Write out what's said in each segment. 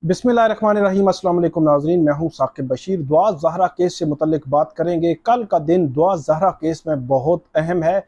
बिस्मिल्लाहिर्रहमानिर्रहीम। अस्सलाम वालेकुम नाज़रीन, मैं हूं साकिब बशीर। दुआ ज़हरा केस से मुतल्लिक बात करेंगे। कल का दिन दुआ ज़हरा केस में बहुत अहम है।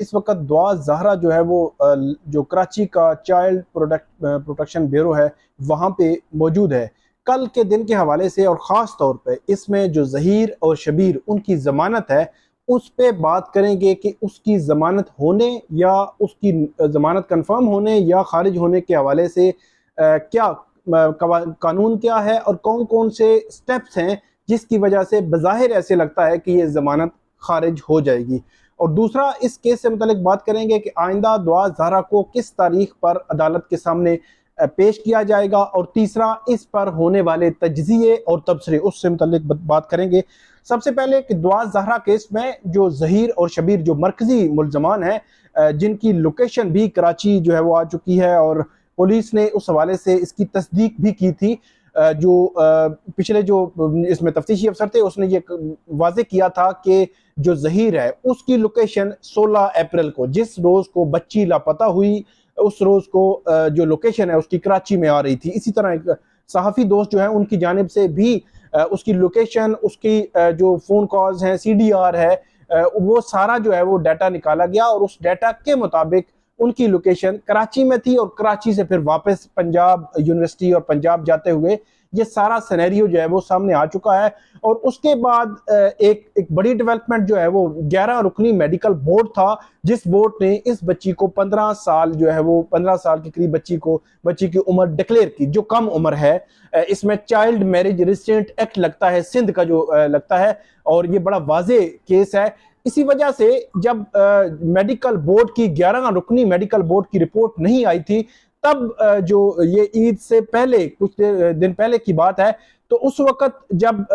इस वक्त दुआ ज़हरा जो है वो जो कराची का चाइल्ड प्रोटेक्शन ब्यूरो है वहाँ पे मौजूद है। कल के दिन के हवाले से और ख़ास तौर पे इसमें जो ज़हीर और शबीर उनकी ज़मानत है उस पे बात करेंगे कि उसकी ज़मानत होने या उसकी ज़मानत कन्फर्म होने या खारिज होने के हवाले से क्या कानून क्या है और कौन कौन से स्टेप्स हैं जिसकी वजह से बज़ाहिर ऐसे लगता है कि ये ज़मानत खारिज हो जाएगी। और दूसरा, इस केस से मुतल्लिक बात करेंगे कि आइंदा दुआ ज़हरा को किस तारीख पर अदालत के सामने पेश किया जाएगा। और तीसरा, इस पर होने वाले तज्ज़िये और तबसरे उससे मुतल्लिक बात करेंगे। सबसे पहले कि दुआ ज़हरा केस में जो ज़हीर और शबीर जो मरकज़ी मुल्ज़मान हैं जिनकी लोकेशन भी कराची जो है वो आ चुकी है और पुलिस ने उस हवाले से इसकी तस्दीक भी की थी। जो पिछले जो इसमें तफ्तीशी अफसर थे उसने ये वाज़े किया था कि जो ज़हीर है उसकी लोकेशन 16 अप्रैल को, जिस रोज़ को बच्ची लापता हुई, उस रोज़ को जो लोकेशन है उसकी कराची में आ रही थी। इसी तरह एक सहाफ़ी दोस्त जो है उनकी जानिब से भी उसकी लोकेशन, उसकी जो फ़ोन कॉल्स हैं, CDR है, वो सारा जो है वो डाटा निकाला गया और उस डाटा के मुताबिक उनकी लोकेशन कराची में थी और कराची से फिर वापस पंजाब यूनिवर्सिटी और पंजाब जाते हुए ये सारा सिनेरियो जो है वो सामने आ चुका है। और उसके बाद एक बड़ी डेवलपमेंट जो है वो 11 रुकनी मेडिकल बोर्ड था, जिस बोर्ड ने इस बच्ची को 15 साल जो है वो 15 साल के करीब बच्ची की उम्र डिक्लेयर की, जो कम उम्र है। इसमें चाइल्ड मैरिज रिस्ट्रेंट एक्ट लगता है, सिंध का जो लगता है, और ये बड़ा वाजे केस है। इसी वजह से जब मेडिकल बोर्ड की 11 रुकनी मेडिकल बोर्ड की रिपोर्ट नहीं आई थी, तब जो ये ईद से पहले कुछ दिन पहले की बात है, तो उस वक्त जब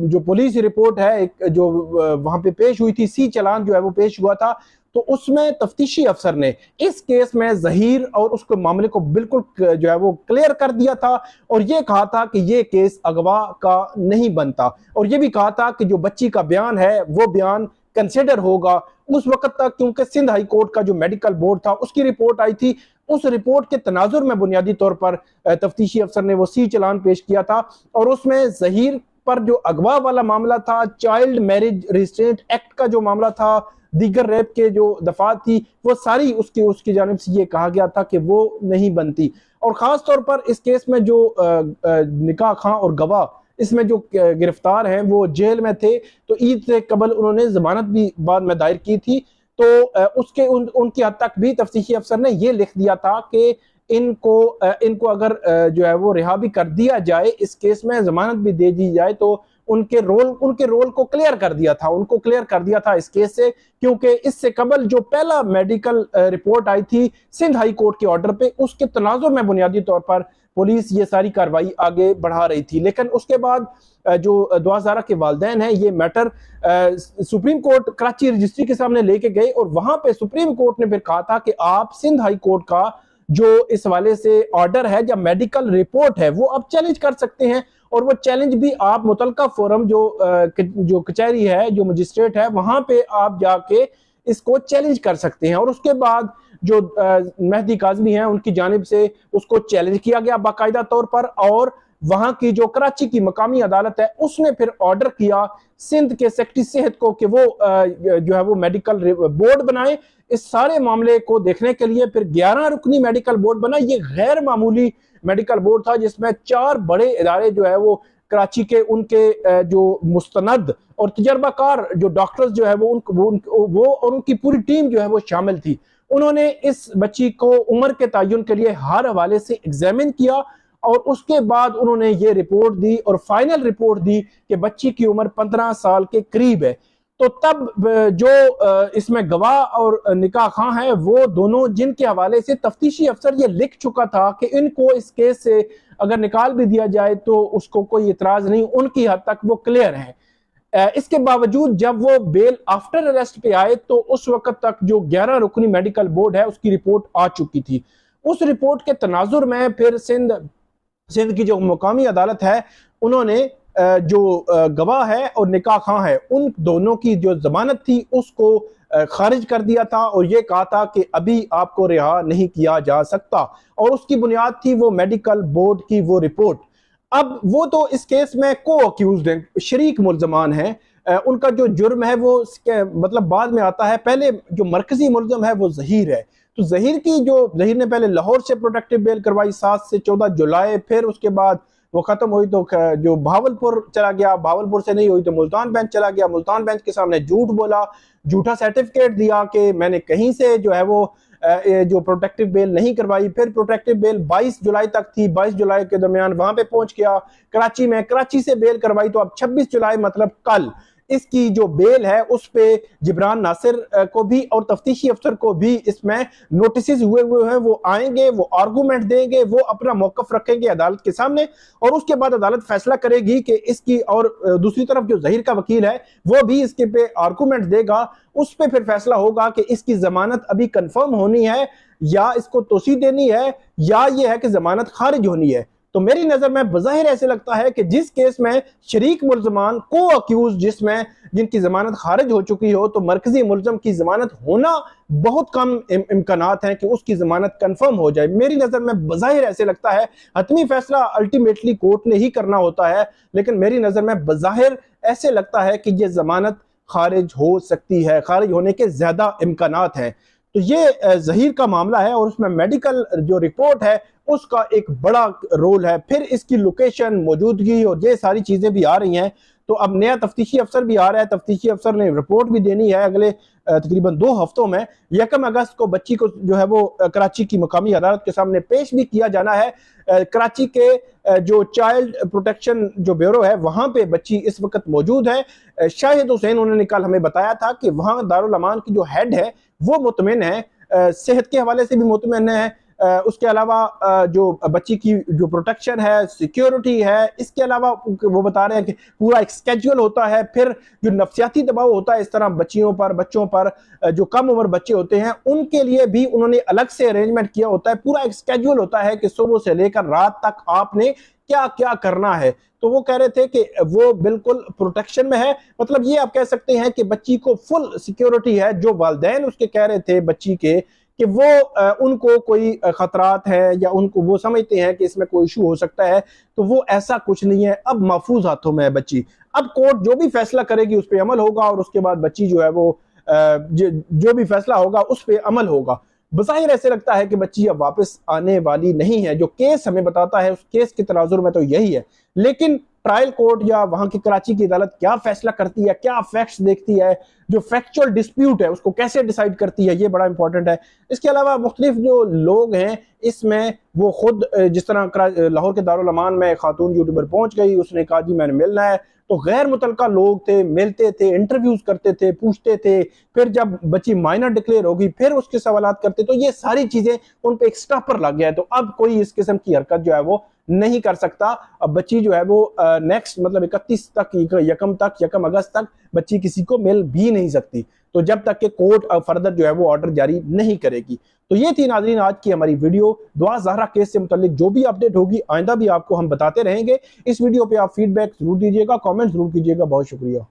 जो पुलिस रिपोर्ट है एक जो वहां पे पेश हुई थी, सी चलान जो है वो पेश हुआ था, तो उसमें तफ्तीशी अफसर ने इस केस में ज़हीर और उसके मामले को बिल्कुल जो है वो क्लियर कर दिया था और ये कहा था कि ये केस अगवा का नहीं बनता, और ये भी कहा था कि जो बच्ची का बयान है वो बयान कंसिडर होगा उस वक्त तक, क्योंकि सिंध हाई कोर्ट का जो मेडिकल बोर्ड था उसकी रिपोर्ट आई थी। उस रिपोर्ट के तनाजुर में बुनियादी तौर पर तफ्तीशी अफसर ने वो सी चलान पेश किया था और उसमें ज़हीर पर जो अगवा वाला मामला था, चाइल्ड मैरिज रिस्ट्रेंट एक्ट का जो मामला था, दीगर रेप के जो दफात थी, वो सारी उसकी जानिब से ये कहा गया था कि वो नहीं बनती। और ख़ास तौर पर इस केस में जो निकाह खां और गवाह इसमें जो गिरफ्तार हैं वो जेल में थे, तो ईद से कबल उन्होंने जमानत भी बाद में दायर की थी। तो उसके उनकी हद तक भी तफ्तीशी अफसर ने ये लिख दिया था कि इनको अगर जो है वो रिहा भी कर दिया जाए, इस केस में जमानत भी दे दी जाए, तो उनके रोल को क्लियर कर दिया था, उनको क्लियर कर दिया था इस केस से, क्योंकि इससे कबल जो पहला मेडिकल रिपोर्ट आई थी सिंध हाई कोर्ट के ऑर्डर पे, उसके तनाजुर में बुनियादी तौर पर पुलिस ये सारी कार्रवाई आगे बढ़ा रही थी। लेकिन उसके बाद जो दुआ ज़हरा के वालिदैन हैं ये matter supreme court Karachi registry के सामने लेके गए और वहां पे सुप्रीम कोर्ट ने फिर कहा था कि आप सिंध हाई कोर्ट का जो इस हवाले से ऑर्डर है या मेडिकल रिपोर्ट है वो आप चैलेंज कर सकते हैं, और वो चैलेंज भी आप मुतलका फोरम जो कचहरी है, जो मजिस्ट्रेट है, वहां पे आप जाके इसको चैलेंज कर सकते हैं। और उसके बाद जो मेहदी काज़मी हैं उनकी जानिब से उसको चैलेंज किया गया बाकायदा तौर पर, और वहां की जो कराची की मकामी अदालत है उसने फिर ऑर्डर किया सिंध के सेक्रेटरी सेहत को कि वो जो है वो मेडिकल बोर्ड बनाए। इस सारे मामले को देखने के लिए फिर 11 रुकनी मेडिकल बोर्ड बना। ये गैर मामूली मेडिकल बोर्ड था जिसमें 4 बड़े इदारे जो है वो कराची के उनके जो मुस्तनद और तजर्बाकार जो डॉक्टर्स जो है वो और उनकी पूरी टीम जो है वो शामिल थी। उन्होंने इस बच्ची को उम्र के तयन के लिए हर हवाले से एग्जामिन किया और उसके बाद उन्होंने ये रिपोर्ट दी और फाइनल रिपोर्ट दी कि बच्ची की उम्र 15 साल के करीब है। तो तब जो इसमें गवाह और निकाह खां है वो दोनों, जिनके हवाले से तफ्तीशी अफसर ये लिख चुका था कि इनको इस केस से अगर निकाल भी दिया जाए तो उसको कोई इतराज नहीं, उनकी हद तक वो क्लियर है। इसके बावजूद जब वो बेल आफ्टर अरेस्ट पे आए तो उस वक्त तक जो 11 रुकनी मेडिकल बोर्ड है उसकी रिपोर्ट आ चुकी थी। उस रिपोर्ट के तनाजुर में फिर सिंध की जो मुकामी अदालत है उन्होंने जो गवाह है और निकाह खां है, उन दोनों की जो जमानत थी उसको खारिज कर दिया था और ये कहा था कि अभी आपको रिहा नहीं किया जा सकता, और उसकी बुनियाद थी वो मेडिकल बोर्ड की वो रिपोर्ट। अब वो तो इस केस में को अक्यूज्ड हैं, शरीक मुल्जमान हैं, उनका जो जुर्म है वो मतलब बाद में आता है। पहले जो मरकजी मुल्जम है वो जहीर है, तो जहीर ने पहले लाहौर से प्रोटेक्टिव बेल करवाई 7 से 14 जुलाई, फिर उसके बाद वो खत्म हुई तो जो भावलपुर चला गया, भावलपुर से नहीं हुई तो मुल्तान बेंच चला गया, मुल्तान बेंच के सामने झूठ बोला, झूठा सर्टिफिकेट दिया कि मैंने कहीं से जो है वो जो प्रोटेक्टिव बेल नहीं करवाई। फिर प्रोटेक्टिव बेल 22 जुलाई तक थी, 22 जुलाई के दरमियान वहां पे पहुंच गया कराची में, कराची से बेल करवाई तो अब 26 जुलाई मतलब कल इसकी जो बेल है उस पे जिब्रान नासिर को भी और तफ्तीशी अफसर को भी इसमें नोटिस हुए हैं। वो आएंगे, वो आर्गूमेंट देंगे, वो अपना मौकफ रखेंगे अदालत के सामने, और उसके बाद अदालत फैसला करेगी कि इसकी, और दूसरी तरफ जो जहीर का वकील है वो भी इसके पे आर्गूमेंट देगा। उस पे फिर फैसला होगा कि इसकी जमानत अभी कंफर्म होनी है या इसको तोसी देनी है, या ये है कि जमानत खारिज होनी है। तो मेरी नजर में बज़ाहिर ऐसे लगता है कि जिस केस में शरीक मुल्जमान को अक्यूज जिसमें जिनकी जमानत खारिज हो चुकी हो, तो मरकजी मुल्जम की जमानत होना बहुत कम इम्कानात हैं कि उसकी जमानत कंफर्म हो जाए। मेरी नजर में बज़ाहिर ऐसे लगता है, हतमी फैसला अल्टीमेटली कोर्ट ने ही करना होता है, लेकिन मेरी नजर में बज़ाहिर ऐसे लगता है कि यह जमानत खारिज हो सकती है, खारिज होने के ज्यादा इम्कानात हैं। तो ये जहीर का मामला है और उसमें मेडिकल जो रिपोर्ट है उसका एक बड़ा रोल है, फिर इसकी लोकेशन, मौजूदगी और ये सारी चीजें भी आ रही हैं। तो अब नया तफ्तीशी अफसर भी आ रहा है, तफ्तीशी अफसर ने रिपोर्ट भी देनी है अगले तकरीबन 2 हफ्तों में। 1 अगस्त को बच्ची को जो है वो कराची की मकामी अदालत के सामने पेश भी किया जाना है। कराची के जो चाइल्ड प्रोटेक्शन जो ब्यूरो है वहां पे बच्ची इस वक्त मौजूद है। शाहिद हुसैन उन्होंने कल हमें बताया था कि वहां दारुल अमान की जो हेड है वो मुतमिन है, सेहत के हवाले से भी मुतमिन है, उसके अलावा जो बच्ची की जो प्रोटेक्शन है, सिक्योरिटी है, इसके अलावा वो बता रहे हैं कि पूरा एक स्केड्यूल होता है। फिर जो नफसियाती दबाव होता है इस तरह बच्चों पर जो कम उम्र बच्चे होते हैं उनके लिए भी उन्होंने अलग से अरेंजमेंट किया होता है। पूरा एक स्केड्यूल होता है कि सुबह से लेकर रात तक आपने क्या क्या करना है। तो वो कह रहे थे कि वो बिल्कुल प्रोटेक्शन में है, मतलब ये आप कह सकते हैं कि बच्ची को फुल सिक्योरिटी है। जो वालिदैन उसके कह रहे थे बच्ची के कि वो उनको कोई खतरात है या उनको वो समझते हैं कि इसमें कोई इशू हो सकता है, तो वो ऐसा कुछ नहीं है। अब महफूज हाथों में है बच्ची, अब कोर्ट जो भी फैसला करेगी उस पर अमल होगा और उसके बाद बच्ची जो है वो जो भी फैसला होगा उस पर अमल होगा। बज़ाहिर ऐसे लगता है कि बच्ची अब वापस आने वाली नहीं है। जो केस हमें बताता है उस केस के तनाजुर में तो यही है, लेकिन ट्रायल कोर्ट या वहां की कराची की अदालत क्या फैसला करती है, क्या फैक्ट्स देखती है, जो फैक्चुअल डिस्प्यूट है उसको कैसे डिसाइड करती है, ये बड़ा इंपॉर्टेंट है। इसके अलावा मुख्तलिफ जो लोग हैं इसमें वो खुद, जिस तरह लाहौर के दारुल अमान में खातून यूट्यूबर पहुंच गई, उसने कहा जी मैंने मिलना है, तो गैर मुतलका लोग थे, मिलते थे, इंटरव्यूज करते थे, पूछते थे, फिर जब बच्ची माइनर डिक्लेयर होगी फिर उसके सवालात करते, तो ये सारी चीजें उन पे एक स्टॉपर लग गया है। तो अब कोई इस किस्म की हरकत जो है वो नहीं कर सकता। अब बच्ची जो है वो नेक्स्ट मतलब 31 तक, 1 अगस्त तक बच्ची किसी को मिल भी नहीं सकती, तो जब तक कि कोर्ट फर्दर जो है वो ऑर्डर जारी नहीं करेगी। तो ये थी नाज़रीन आज की हमारी वीडियो। दुआ ज़हरा केस से मुताल्लिक जो भी अपडेट होगी आइंदा भी आपको हम बताते रहेंगे। इस वीडियो पे आप फीडबैक जरूर दीजिएगा, कमेंट जरूर कीजिएगा। बहुत शुक्रिया।